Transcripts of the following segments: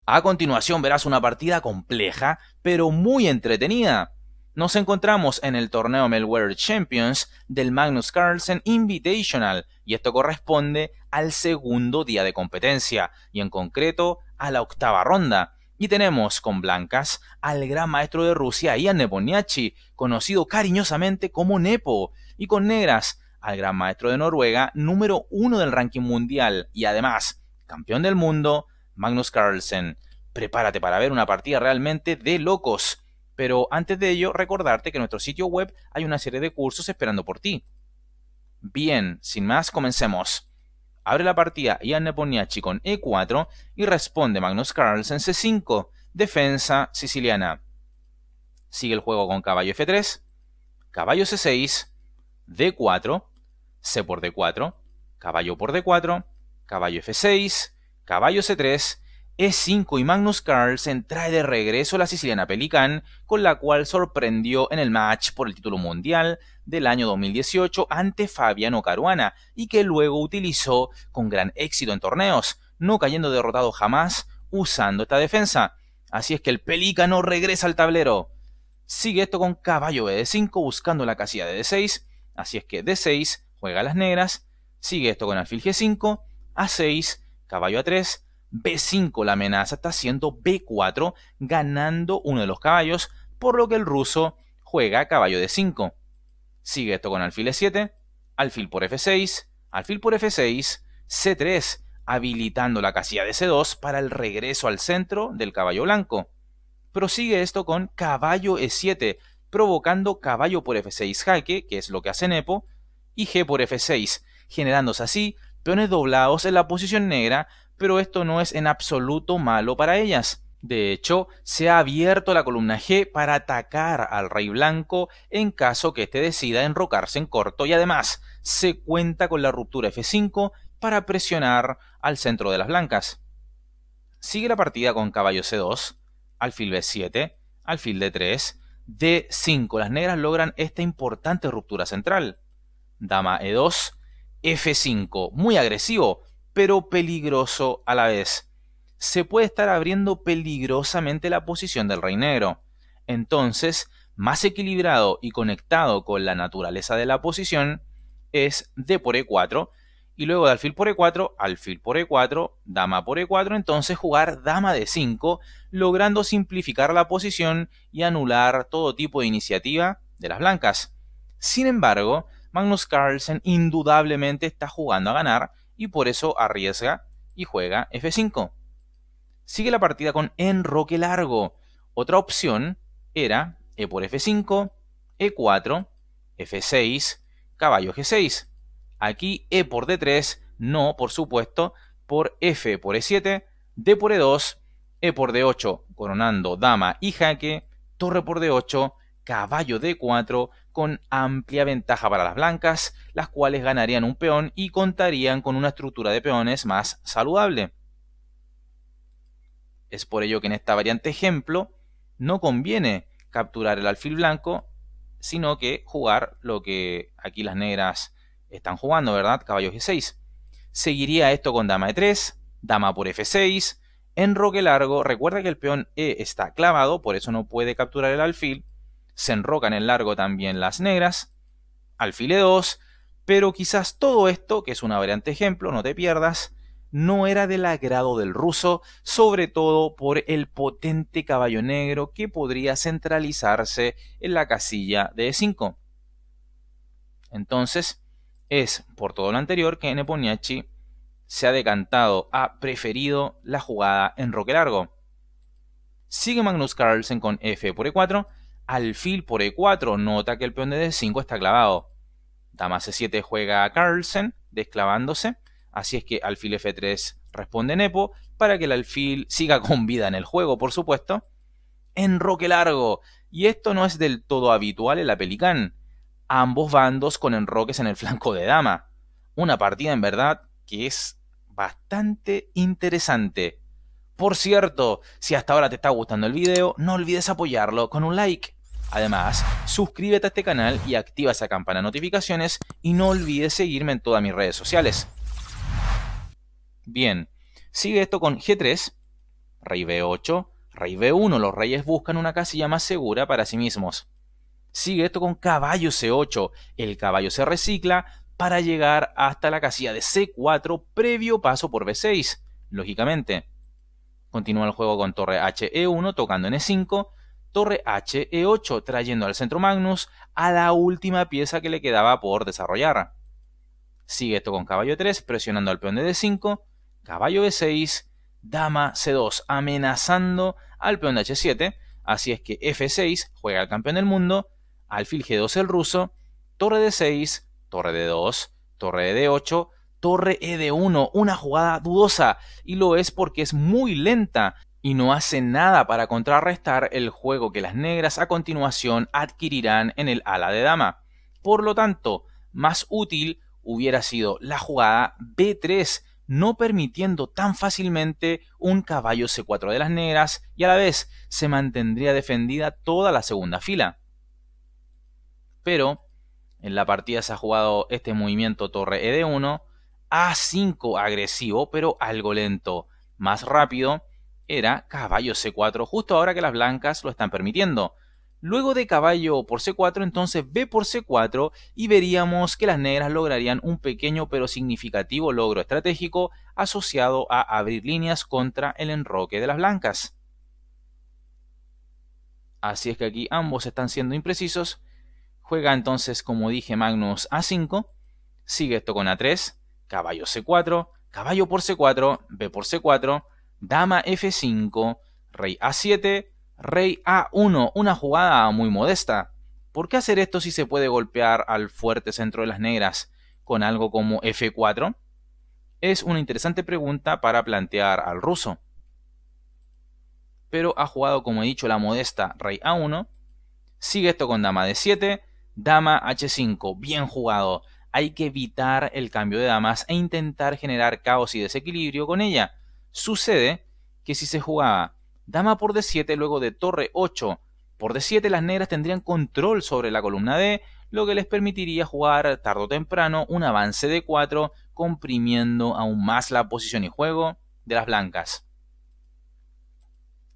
A continuación verás una partida compleja, pero muy entretenida. Nos encontramos en el torneo Meltwater Champions del Magnus Carlsen Invitational, y esto corresponde al segundo día de competencia, y en concreto a la octava ronda. Y tenemos con blancas al gran maestro de Rusia, Ian Nepomniachtchi, conocido cariñosamente como Nepo, y con negras al gran maestro de Noruega, número 1 del ranking mundial, y además campeón del mundo, Magnus Carlsen. Prepárate para ver una partida realmente de locos. Pero antes de ello, recordarte que en nuestro sitio web hay una serie de cursos esperando por ti. Bien, sin más, comencemos. Abre la partida Ian Nepomniachtchi con E4 y responde Magnus Carlsen C5, defensa siciliana. Sigue el juego con caballo F3, caballo C6, D4, C por D4, caballo por D4, caballo F6, caballo C3, E5 y Magnus Carlsen trae de regreso la siciliana Pelican, con la cual sorprendió en el match por el título mundial del año 2018 ante Fabiano Caruana y que luego utilizó con gran éxito en torneos, no cayendo derrotado jamás usando esta defensa. Así es que el pelícano regresa al tablero. Sigue esto con caballo D5 buscando la casilla de D6, así es que D6 juega a las negras, sigue esto con alfil G5, A6, caballo A3, B5 la amenaza está haciendo B4, ganando uno de los caballos, por lo que el ruso juega caballo D5. Sigue esto con alfil E7, alfil por F6, alfil por F6, C3, habilitando la casilla de C2 para el regreso al centro del caballo blanco. Prosigue esto con caballo E7, provocando caballo por F6 jaque, que es lo que hace Nepo, y G por F6, generándose así peones doblados en la posición negra, pero esto no es en absoluto malo para ellas. De hecho, se ha abierto la columna G para atacar al rey blanco en caso que éste decida enrocarse en corto, y además se cuenta con la ruptura F5 para presionar al centro de las blancas. Sigue la partida con caballo C2, alfil B7, alfil D3, D5. Las negras logran esta importante ruptura central. Dama E2, F5. Muy agresivo, pero peligroso a la vez. Se puede estar abriendo peligrosamente la posición del rey negro. Entonces, más equilibrado y conectado con la naturaleza de la posición es D por E4, y luego de alfil por E4, alfil por E4, dama por E4, entonces jugar dama de 5, logrando simplificar la posición y anular todo tipo de iniciativa de las blancas. Sin embargo, Magnus Carlsen indudablemente está jugando a ganar y por eso arriesga y juega F5. Sigue la partida con enroque largo. Otra opción era E por F5, E4, F6, caballo G6. Aquí E por D3, no, por supuesto, por F por E7, D por E2, E por D8, coronando dama y jaque, torre por D8, caballo D4, con amplia ventaja para las blancas, las cuales ganarían un peón y contarían con una estructura de peones más saludable. Es por ello que en esta variante ejemplo no conviene capturar el alfil blanco, sino que jugar lo que aquí las negras están jugando, ¿verdad? Caballo G6. Seguiría esto con dama E3, dama por F6, enroque largo. Recuerda que el peón E está clavado, por eso no puede capturar el alfil. Se enrocan en largo también las negras, alfil E2, pero quizás todo esto, que es una variante ejemplo, no te pierdas, no era del agrado del ruso, sobre todo por el potente caballo negro que podría centralizarse en la casilla de E5. Entonces, es por todo lo anterior que Nepomniachtchi se ha decantado, ha preferido la jugada en roque largo. Sigue Magnus Carlsen con F por E4, alfil por E4, nota que el peón de D5 está clavado. Dama C7 juega a Carlsen, desclavándose, así es que alfil F3 responde Nepo, para que el alfil siga con vida en el juego, por supuesto. Enroque largo, y esto no es del todo habitual en la Pelican. Ambos bandos con enroques en el flanco de dama. Una partida en verdad que es bastante interesante. Por cierto, si hasta ahora te está gustando el video, no olvides apoyarlo con un like. Además, suscríbete a este canal y activa esa campana de notificaciones y no olvides seguirme en todas mis redes sociales. Bien, sigue esto con G3, rey B8, rey B1. Los reyes buscan una casilla más segura para sí mismos. Sigue esto con caballo C8. El caballo se recicla para llegar hasta la casilla de C4 previo paso por B6, lógicamente. Continúa el juego con torre HE1 tocando en E5, torre HE8 trayendo al centro Magnus a la última pieza que le quedaba por desarrollar. Sigue esto con caballo 3 presionando al peón de D5, caballo B6, dama C2 amenazando al peón de H7, así es que F6 juega al campeón del mundo, alfil G2 el ruso, torre D6, torre D2, torre D8, torre ED1, una jugada dudosa, y lo es porque es muy lenta y no hace nada para contrarrestar el juego que las negras a continuación adquirirán en el ala de dama. Por lo tanto, más útil hubiera sido la jugada B3, no permitiendo tan fácilmente un caballo C4 de las negras y a la vez se mantendría defendida toda la segunda fila. Pero en la partida se ha jugado este movimiento torre ED1, A5 agresivo pero algo lento, más rápido era caballo C4 justo ahora que las blancas lo están permitiendo. Luego de caballo por C4, entonces B por C4 y veríamos que las negras lograrían un pequeño pero significativo logro estratégico asociado a abrir líneas contra el enroque de las blancas. Así es que aquí ambos están siendo imprecisos. Juega entonces, como dije, Magnus A5, sigue esto con A3, caballo C4, caballo por C4, B por C4, dama F5, rey A7, rey A1, una jugada muy modesta. ¿Por qué hacer esto si se puede golpear al fuerte centro de las negras con algo como F4? Es una interesante pregunta para plantear al ruso. Pero ha jugado, como he dicho, la modesta rey A1, sigue esto con dama D7, dama H5, bien jugado. Hay que evitar el cambio de damas e intentar generar caos y desequilibrio con ella. Sucede que si se jugaba dama por D7 luego de torre 8 por D7, las negras tendrían control sobre la columna D, lo que les permitiría jugar tarde o temprano un avance de 4, comprimiendo aún más la posición y juego de las blancas.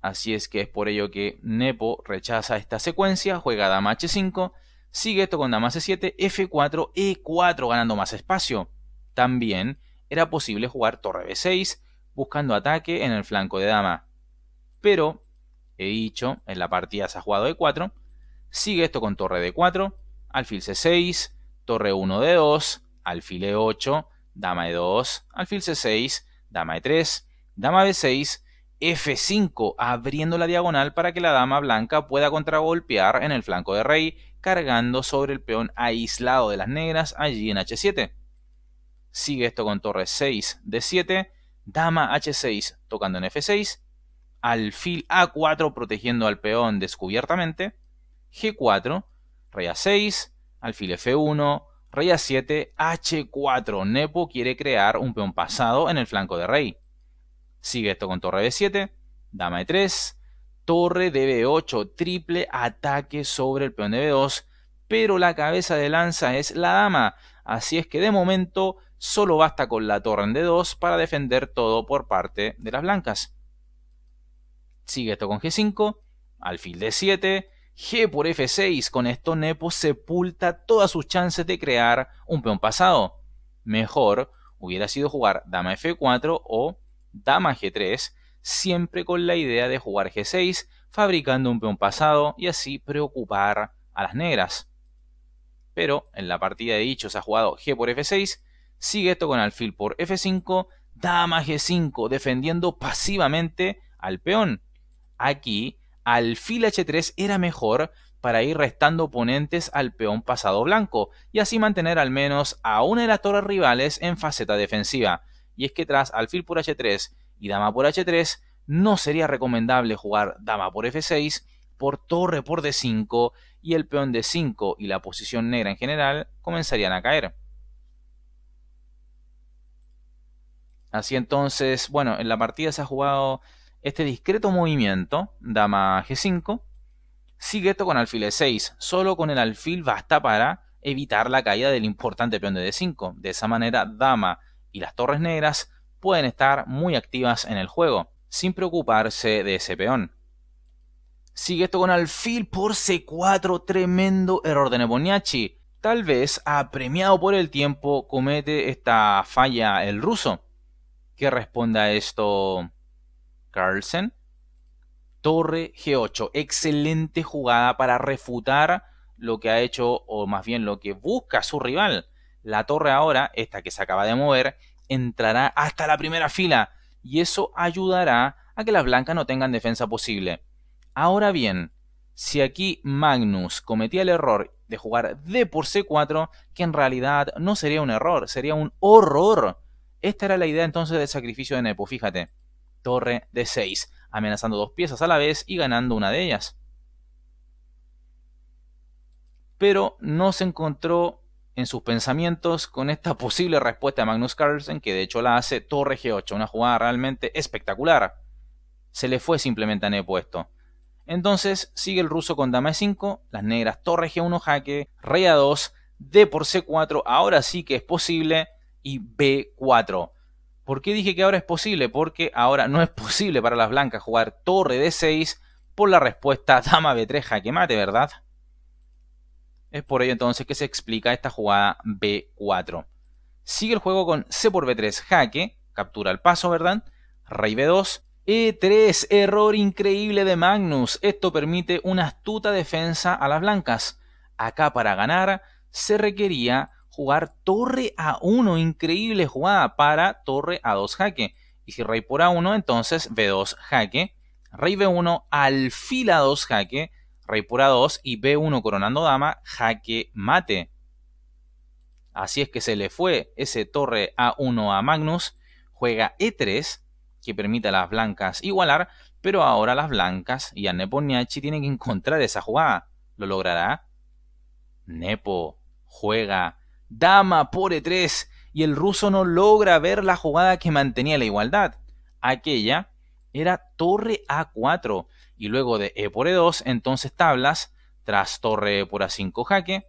Así es que es por ello que Nepo rechaza esta secuencia, juega dama H5, sigue esto con dama C7, F4, E4 ganando más espacio. También era posible jugar torre B6 buscando ataque en el flanco de dama. Pero, he dicho, en la partida se ha jugado E4, sigue esto con torre D4, alfil C6, torre 1 D2, alfil E8, dama E2, alfil C6, dama E3, dama B6, F5, abriendo la diagonal para que la dama blanca pueda contragolpear en el flanco de rey, cargando sobre el peón aislado de las negras allí en H7. Sigue esto con torre 6, D7, dama H6 tocando en F6, alfil A4 protegiendo al peón descubiertamente, G4, rey A6, alfil F1, rey A7, H4. Nepo quiere crear un peón pasado en el flanco de rey. Sigue esto con torre B7, dama E3, torre de B8, triple ataque sobre el peón de B2, pero la cabeza de lanza es la dama, así es que de momento solo basta con la torre en D2 para defender todo por parte de las blancas. Sigue esto con G5, alfil D7, G por F6, con esto Nepo sepulta todas sus chances de crear un peón pasado. Mejor hubiera sido jugar dama F4 o dama G3, siempre con la idea de jugar G6, fabricando un peón pasado y así preocupar a las negras. Pero en la partida de dicho se ha jugado G por F6, sigue esto con alfil por F5, dama G5, defendiendo pasivamente al peón. Aquí, alfil H3 era mejor para ir restando oponentes al peón pasado blanco y así mantener al menos a una de las torres rivales en faceta defensiva. Y es que tras alfil por H3 y dama por H3 no sería recomendable jugar dama por F6 por torre por D5 y el peón D5 y la posición negra en general comenzarían a caer. Así entonces, bueno, en la partida se ha jugado este discreto movimiento, dama G5, sigue esto con alfil E6, solo con el alfil basta para evitar la caída del importante peón de D5, de esa manera dama y las torres negras pueden estar muy activas en el juego. sin preocuparse de ese peón. Sigue esto con alfil por C4, tremendo error de Nepomniachtchi. Tal vez, apremiado por el tiempo, comete esta falla el ruso. ¿Qué responde a esto Carlsen? Torre G8, excelente jugada para refutar lo que ha hecho, o más bien lo que busca su rival. La torre ahora, esta que se acaba de mover, entrará hasta la primera fila y eso ayudará a que las blancas no tengan defensa posible. Ahora bien, si aquí Magnus cometía el error de jugar D por C4, que en realidad no sería un error, sería un horror. Esta era la idea entonces del sacrificio de Nepo, fíjate. Torre D6, amenazando dos piezas a la vez y ganando una de ellas. Pero no se encontró en sus pensamientos con esta posible respuesta de Magnus Carlsen, que de hecho la hace Torre G8, una jugada realmente espectacular. Se le fue simplemente a Nepo esto. Entonces sigue el ruso con Dama E5, las negras Torre G1 jaque, Rey A2, D por C4, ahora sí que es posible, y B4. ¿Por qué dije que ahora es posible? Porque ahora no es posible para las blancas jugar Torre D6 por la respuesta Dama B3 jaque mate, ¿verdad? Es por ello entonces que se explica esta jugada B4. Sigue el juego con C por B3 jaque, captura el paso, ¿verdad? Rey B2, E3, error increíble de Magnus. Esto permite una astuta defensa a las blancas. Acá para ganar se requería jugar Torre A1, increíble jugada para Torre A2 jaque. Y si Rey por A1, entonces B2 jaque, Rey B1, alfil A2 jaque, Rey por A2 y B1 coronando dama, jaque mate. Así es que se le fue ese Torre A1 a Magnus, juega E3, que permite a las blancas igualar, pero ahora las blancas y a Nepomniachtchi tienen que encontrar esa jugada. ¿Lo logrará? Nepo juega Dama por E3 y el ruso no logra ver la jugada que mantenía la igualdad. Aquella era Torre A4 y luego de E por E2, entonces tablas, tras Torre por A5 jaque,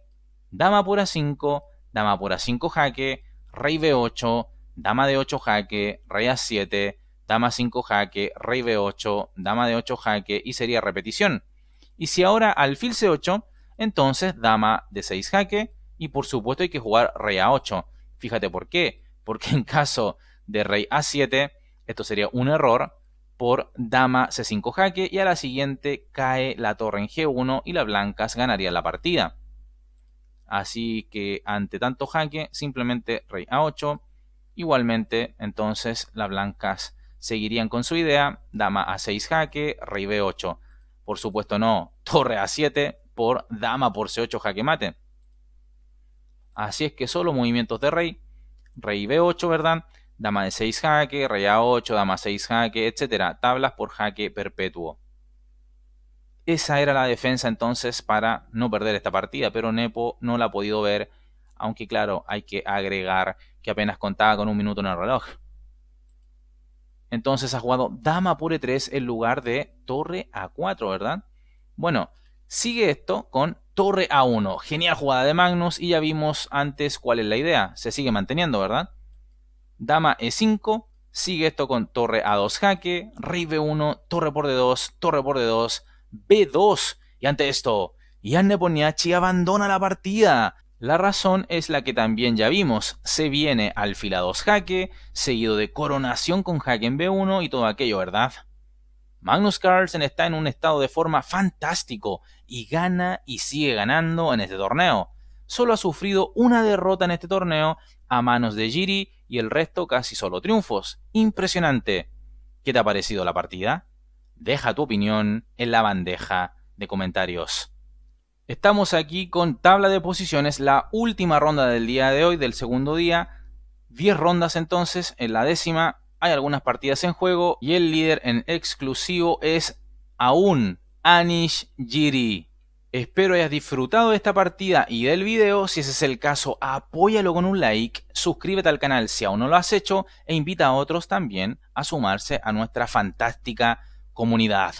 Dama por A5, Dama por A5 jaque, Rey B8, Dama de 8 jaque, Rey A7, Dama 5 jaque, Rey B8, Dama de 8 jaque y sería repetición. Y si ahora alfil C8, entonces Dama de 6 jaque y por supuesto hay que jugar Rey A8. Fíjate por qué. Porque en caso de Rey A7, esto sería un error por Dama C5 jaque y a la siguiente cae la torre en G1 y las blancas ganarían la partida. Así que ante tanto jaque, simplemente Rey A8. Igualmente, entonces las blancas seguirían con su idea, Dama A6 jaque, Rey B8. Por supuesto no, Torre A7 por Dama por C8 jaque mate. Así es que solo movimientos de Rey, Rey B8, ¿verdad? Dama de 6 jaque, Rey A8, Dama 6 jaque, etc. Tablas por jaque perpetuo. Esa era la defensa entonces para no perder esta partida, pero Nepo no la ha podido ver, aunque claro, hay que agregar que apenas contaba con un minuto en el reloj. Entonces ha jugado Dama por E3 en lugar de Torre A4, ¿verdad? Bueno, sigue esto con Torre A1. Genial jugada de Magnus y ya vimos antes cuál es la idea. Se sigue manteniendo, ¿verdad? Dama E5. Sigue esto con Torre A2 jaque, Rey B1, Torre por D2, Torre por D2, B2. Y ante esto, Jan Nepomniachtchi abandona la partida. La razón es la que también ya vimos, se viene alfil A2 jaque, seguido de coronación con jaque en B1 y todo aquello, ¿verdad? Magnus Carlsen está en un estado de forma fantástico y gana y sigue ganando en este torneo. Solo ha sufrido una derrota en este torneo a manos de Jiri y el resto casi solo triunfos. Impresionante. ¿Qué te ha parecido la partida? Deja tu opinión en la bandeja de comentarios. Estamos aquí con tabla de posiciones, la última ronda del día de hoy, del segundo día. 10 rondas entonces, en la décima hay algunas partidas en juego y el líder en exclusivo es aún Anish Jiri. Espero hayas disfrutado de esta partida y del video. Si ese es el caso, apóyalo con un like, suscríbete al canal si aún no lo has hecho e invita a otros también a sumarse a nuestra fantástica comunidad.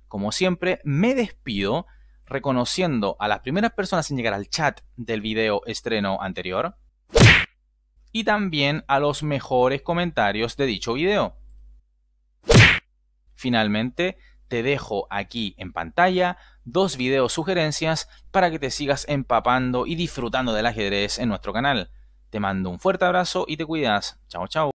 Como siempre, me despido reconociendo a las primeras personas en llegar al chat del video estreno anterior y también a los mejores comentarios de dicho video. Finalmente, te dejo aquí en pantalla 2 videos sugerencias para que te sigas empapando y disfrutando del ajedrez en nuestro canal. Te mando un fuerte abrazo y te cuidas. Chao, chao.